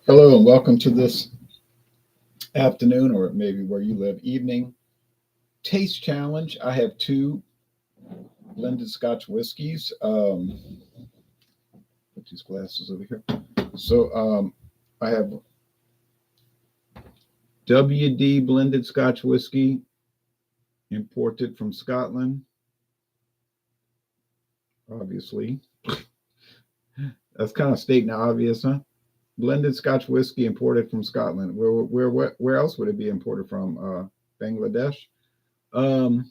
Hello and welcome to this afternoon, or maybe where you live, evening taste challenge. I have two blended Scotch whiskeys. Put these glasses over here. So I have WD blended Scotch whiskey imported from Scotland. Obviously, that's kind of stating the obvious, huh? Blended Scotch whiskey imported from Scotland. Where else would it be imported from? Bangladesh. Um,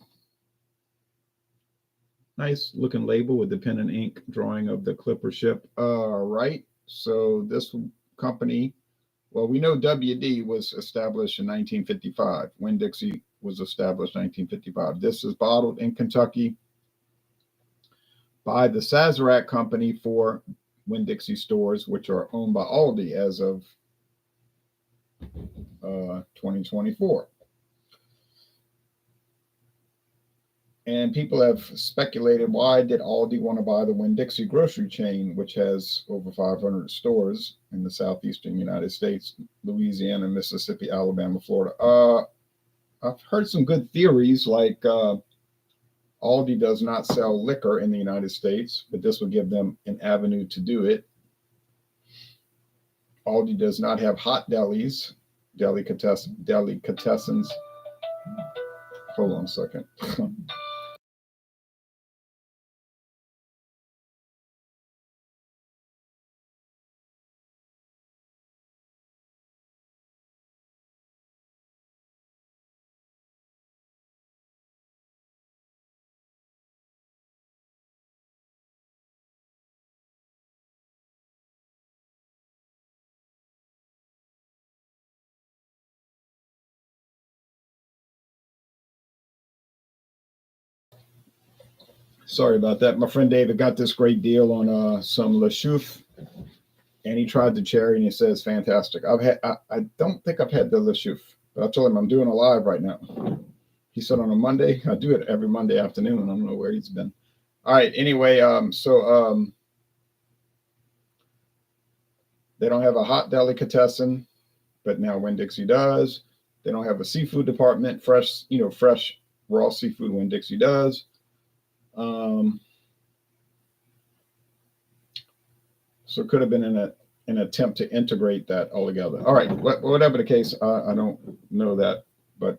Nice looking label with the pen and ink drawing of the clipper ship. Right. So this company, well, we know WD was established in 1955. Winn-Dixie was established 1955. This is bottled in Kentucky by the Sazerac Company for Winn-Dixie stores, which are owned by Aldi as of 2024. And people have speculated, why did Aldi want to buy the Winn-Dixie grocery chain, which has over 500 stores in the southeastern United States, Louisiana, Mississippi, Alabama, Florida? I've heard some good theories, like Aldi does not sell liquor in the United States, but this will give them an avenue to do it. Aldi does not have hot delis, delicatessens. Hold on a second. Sorry about that. My friend David got this great deal on some Le Chouffe, and he tried the cherry, and he says fantastic. I don't think I've had the Le Chouffe, but I told him I'm doing a live right now. He said on a Monday. I do it every Monday afternoon. I don't know where he's been. All right. Anyway, they don't have a hot delicatessen, but now Winn-Dixie does. They don't have a seafood department, fresh raw seafood. Winn-Dixie does. So it could have been an attempt to integrate that all together. All right, whatever the case, I don't know that, but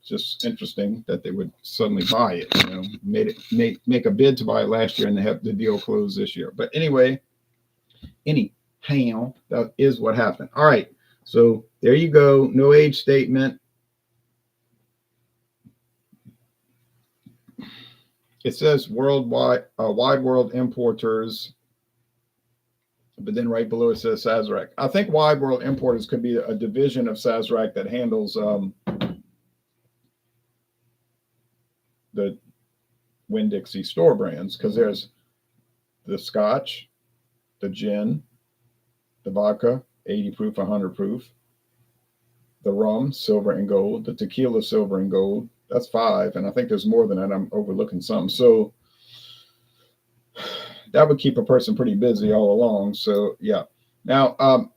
just interesting that they would suddenly buy it. Make a bid to buy it last year and they have the deal closed this year. But anyhow, that is what happened. All right, so there you go. No age statement. It says worldwide, wide world importers, but then right below it says Sazerac. I think Wide World Importers could be a division of Sazerac that handles the Winn-Dixie store brands, because there's the Scotch, the gin, the vodka, 80 proof, 100 proof, the rum, silver and gold, the tequila, silver and gold. That's 5, and I think there's more than that. I'm overlooking some. So that would keep a person pretty busy all along. So yeah. Now,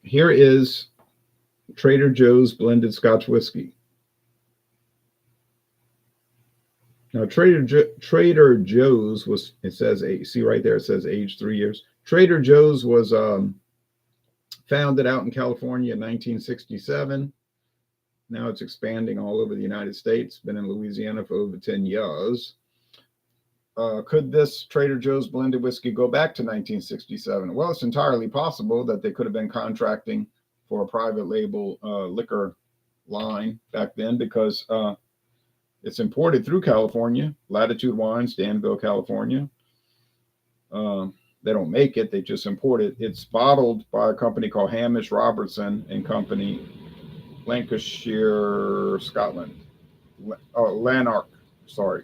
here is Trader Joe's blended Scotch whiskey. Now, Trader Joe's was, it says, see right there, it says age 3 years. Trader Joe's was founded out in California in 1967. Now it's expanding all over the United States. Been in Louisiana for over 10 years. Could this Trader Joe's blended whiskey go back to 1967? Well, it's entirely possible that they could have been contracting for a private label liquor line back then, because it's imported through California, Latitude Wines, Danville, California. They don't make it, they just import it. It's bottled by a company called Hamish Robertson and Company, Lancashire, Scotland. Lanark, sorry.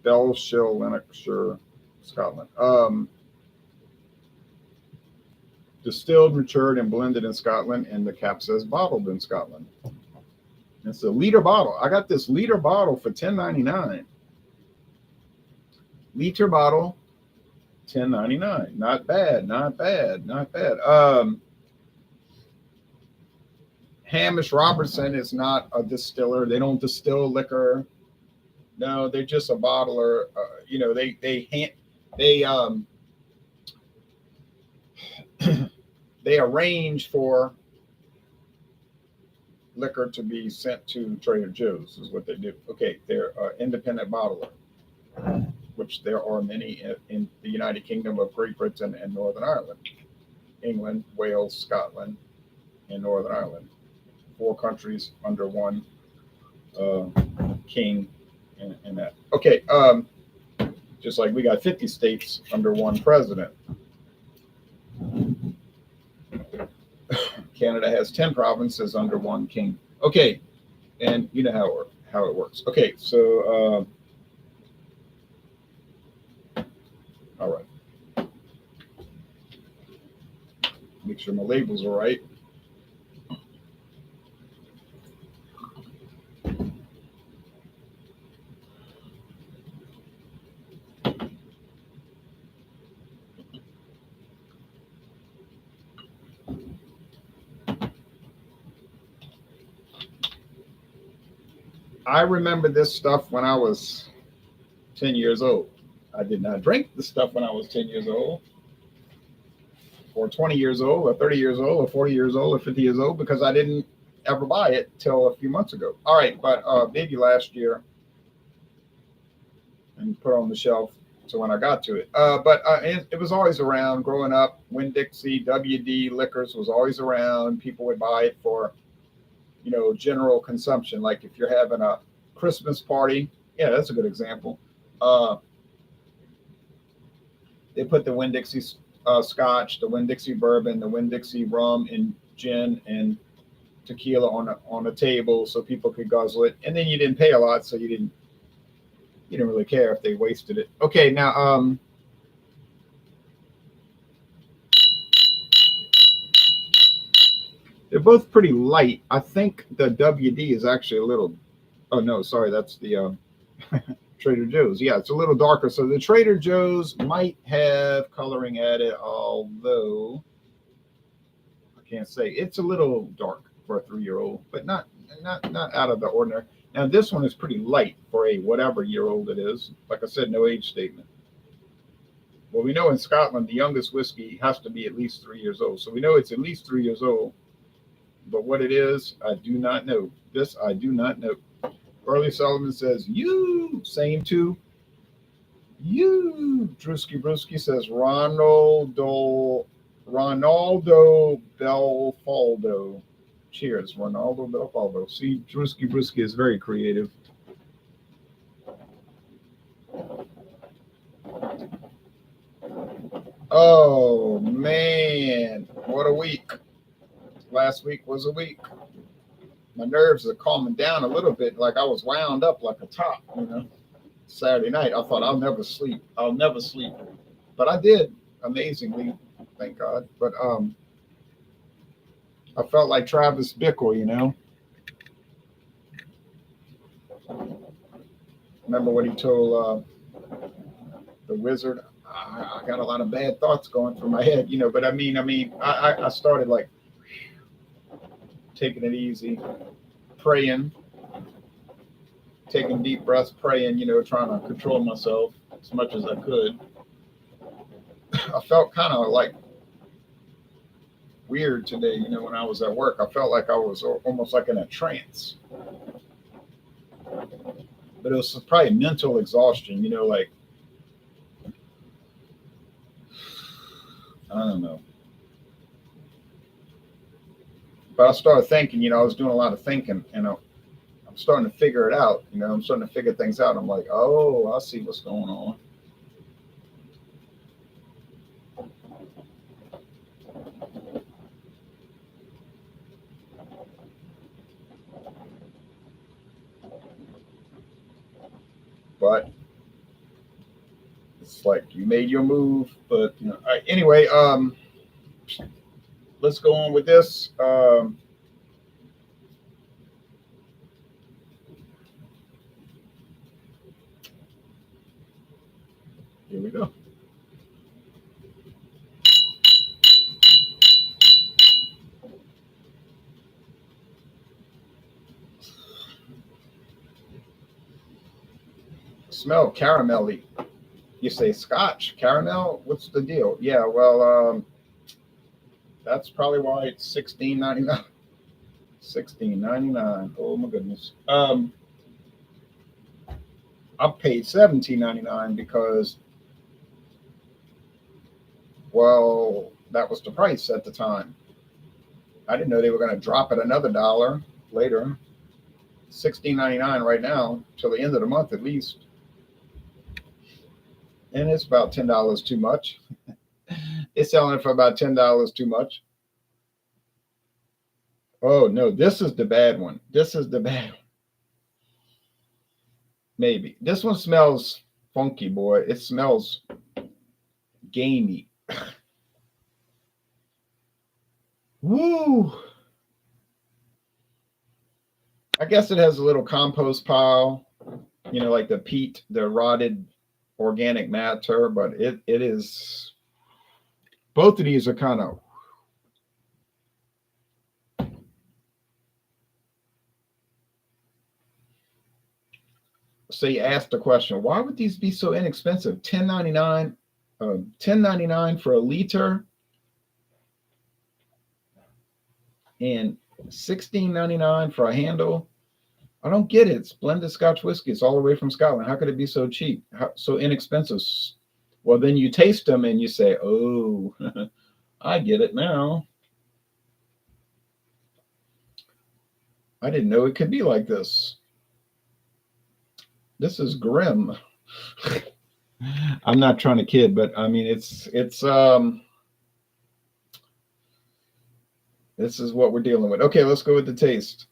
Bellshill, Lanarkshire, Scotland. Distilled, matured, and blended in Scotland, and the cap says bottled in Scotland. It's a liter bottle. I got this liter bottle for $10.99. Liter bottle, $10.99. Not bad, not bad, not bad. Hamish Robertson is not a distiller. They don't distill liquor. No, they're just a bottler. They they arrange for liquor to be sent to Trader Joe's is what they do. Okay, they're an independent bottler, which there are many in the United Kingdom of Great Britain and Northern Ireland, England, Wales, Scotland, and Northern Ireland. 4 countries under one king and that. Okay, just like we got 50 states under one president. Canada has 10 provinces under one king. Okay, and you know how it works. Okay, so all right. Make sure my labels are right. I remember this stuff when I was 10 years old. I did not drink the stuff when I was 10 years old, or 20 years old, or 30 years old, or 40 years old, or 50 years old, because I didn't ever buy it till a few months ago. All right, but maybe last year, and put it on the shelf to when I got to it. But it was always around growing up. Winn-Dixie, WD Liquors was always around. People would buy it for, general consumption. Like if you're having a Christmas party, yeah, that's a good example. They put the Winn-Dixie Scotch, the Winn-Dixie bourbon, the Winn-Dixie rum, and gin and tequila on a table so people could guzzle it. And then you didn't pay a lot, so you didn't really care if they wasted it. Okay, now they're both pretty light. I think the WD is actually a little. Oh no, sorry, that's the Trader Joe's. Yeah, it's a little darker. So the Trader Joe's might have coloring added, although I can't say. It's a little dark for a 3-year-old, but not out of the ordinary. Now this one is pretty light for a whatever year old it is. Like I said, no age statement. Well, we know in Scotland the youngest whiskey has to be at least 3 years old. So we know it's at least 3 years old. But what it is, I do not know. This I do not know. Early Sullivan says, you, same too. You, Drewski Brewski says, Ronaldo Belfaldo. Cheers, Ronaldo Belfaldo. See, Drewski Brewski is very creative. Oh, man. What a week. Last week was a week. My nerves are calming down a little bit, like I was wound up like a top, Saturday night, I thought I'll never sleep. But I did, amazingly, thank God. But I felt like Travis Bickle, Remember what he told the wizard? I got a lot of bad thoughts going through my head, But I started like taking it easy, praying, taking deep breaths, praying, trying to control myself as much as I could. I felt kind of like weird today, when I was at work. I felt like I was almost like in a trance. But it was probably mental exhaustion, like, I don't know. But I started thinking, I was doing a lot of thinking, I'm starting to figure it out. I'm starting to figure things out. I'm like, oh, I see what's going on. But it's like you made your move. But anyway, let's go on with this. Here we go. smell caramelly. You say Scotch, caramel? What's the deal? Yeah, well, that's probably why it's $16.99. $16.99. Oh my goodness. I paid $17.99 because, well, that was the price at the time. I didn't know they were going to drop it another dollar later. $16.99 right now till the end of the month at least, and it's about $10 too much. It's selling for about $10 too much. Oh no, this is the bad one. This is the bad one. Maybe this one smells funky, boy. It smells gamey. Woo! I guess it has a little compost pile, you know, like the peat, the rotted organic matter, but it is, both of these are kind of, so you asked the question, why would these be so inexpensive? $10.99 for a liter and $16.99 for a handle. I don't get it. It's blended Scotch whiskey. It's all the way from Scotland. How could it be so cheap? So inexpensive? Well, then you taste them and you say, oh, I get it now. I didn't know it could be like this. This is grim. I'm not trying to kid, but I mean, it's this is what we're dealing with. Okay, let's go with the taste.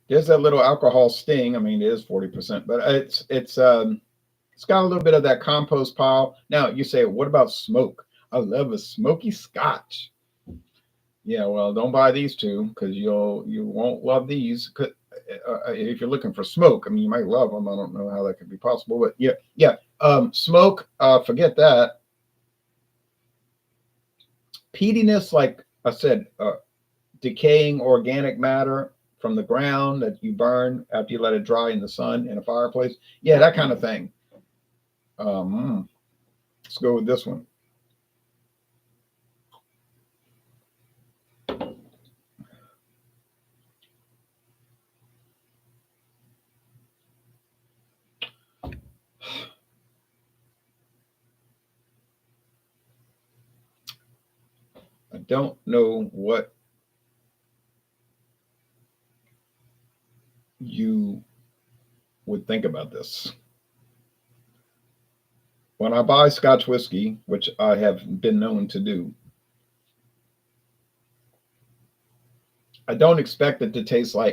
There's that little alcohol sting. I mean, it is 40%, but it's got a little bit of that compost pile. Now you say, what about smoke? I love a smoky Scotch. Yeah, well, don't buy these two because you won't love these. If you're looking for smoke, I mean, you might love them. I don't know how that could be possible, but yeah. Smoke, forget that. Peatiness, like I said, decaying organic matter from the ground that you burn after you let it dry in the sun in a fireplace. Yeah, that kind of thing. Let's go with this one. I don't know what you would think about this. When I buy Scotch whiskey, which I have been known to do, I don't expect it to taste like